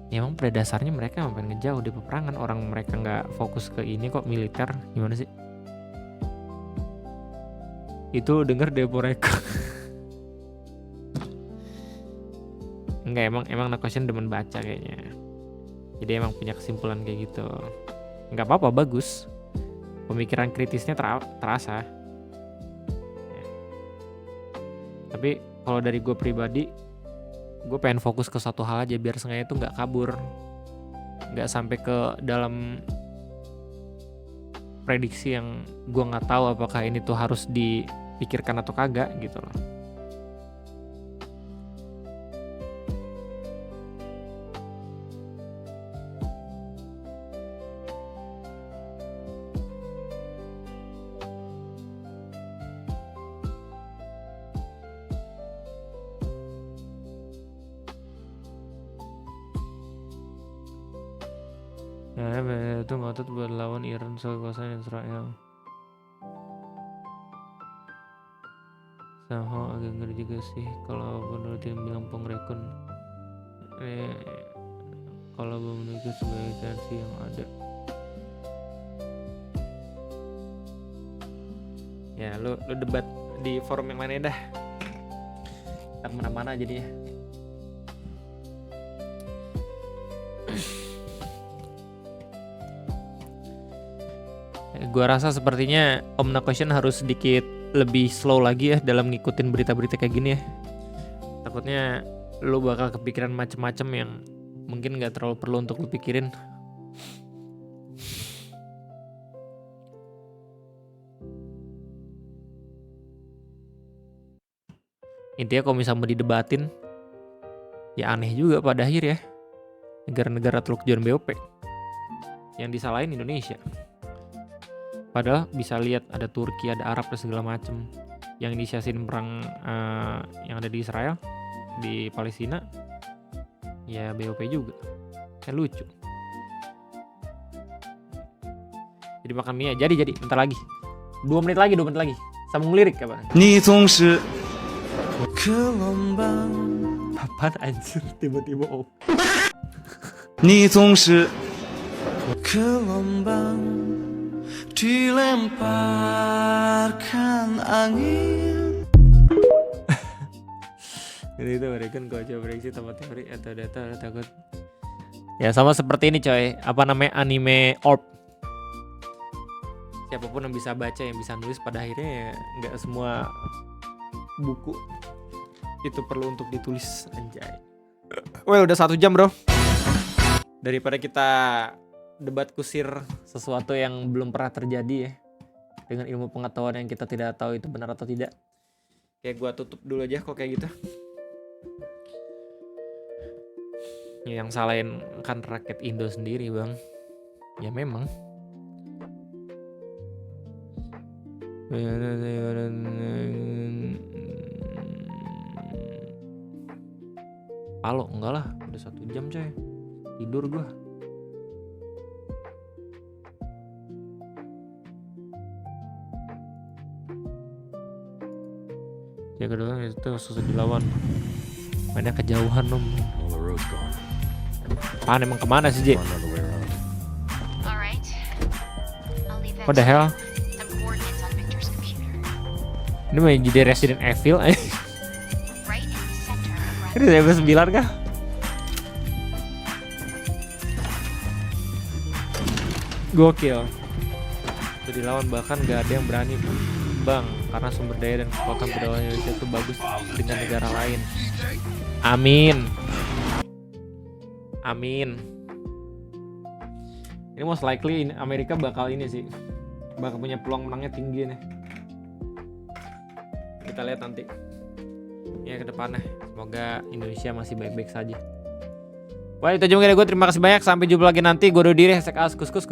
Ya emang pada dasarnya mereka emang pengen ngejauh dari peperangan. Orang mereka nggak fokus ke ini kok, militer. Gimana sih? Itu denger deh mereka. Enggak, emang Nakoshin demen baca kayaknya. Jadi emang punya kesimpulan kayak gitu. Nggak apa-apa, bagus. Pemikiran kritisnya terasa. Ya. Tapi kalau dari gue pribadi, gue pengen fokus ke satu hal aja biar sengaja itu nggak kabur, nggak sampai ke dalam prediksi yang gue nggak tahu apakah ini tuh harus dipikirkan atau kagak gitu loh. Ya, itu ngotot buat lawan Iran soal kekuasaan Israel. Somehow agak ngeri juga sih kalau menurut yang bilang pengrekon. Kalau memiliki sebagai versi yang ada. Ya, lu debat di forum yang mana dah? Tak mana-mana jadinya. Gua rasa sepertinya Om Nakoshin harus sedikit lebih slow lagi ya dalam ngikutin berita-berita kayak gini ya. Takutnya lu bakal kepikiran macem-macem yang mungkin gak terlalu perlu untuk lu pikirin. Intinya kalau misalnya mau didebatin, ya aneh juga pada akhir ya. Negara-negara Teluk John BOP yang disalahin Indonesia. Padahal bisa lihat ada Turki, ada Arab dan segala macem yang inisiasiin perang yang ada di Israel, di Palestina. Ya BOP juga. Kan lucu. Jadi makan mie ya. Jadi bentar lagi. 2 menit lagi. Sambung lirik kapan? Apaan anjir tiba-tiba dilemparkan angin. Jadi itu berikan kau coba prediksi tempat teori atau data takut. Ya sama seperti ini coy. Apa namanya anime Orb. Siapapun yang bisa baca, yang bisa nulis, pada akhirnya ya nggak semua buku itu perlu untuk ditulis, anjay. Well udah 1 jam bro. Daripada kita debat kusir sesuatu yang belum pernah terjadi ya, dengan ilmu pengetahuan yang kita tidak tahu itu benar atau tidak. Kayak gua tutup dulu aja kok kayak gitu. Yang salahin kan rakyat Indo sendiri bang. Ya memang. Halo, enggak lah, udah 1 jam coy. Tidur gua. Ya kedua itu susah dilawan. Mainnya kejauhan dong. Apaan emang kemana sih J? What the hell? Ini main jadi Resident Evil. Ini level 9 kah? Gokil. Itu dilawan bahkan gak ada yang berani bang, karena sumber daya dan kekuatan perdagangan Indonesia itu bagus dengan negara lain. Amin. Amin. Ini most likely Amerika bakal ini sih, bakal punya peluang menangnya tinggi nih. Kita lihat nanti ya ke depannya. Semoga Indonesia masih baik-baik saja. Wah itu aja mungkin gue. Terima kasih banyak. Sampai jumpa lagi nanti. Gue Dodi, #askuskus.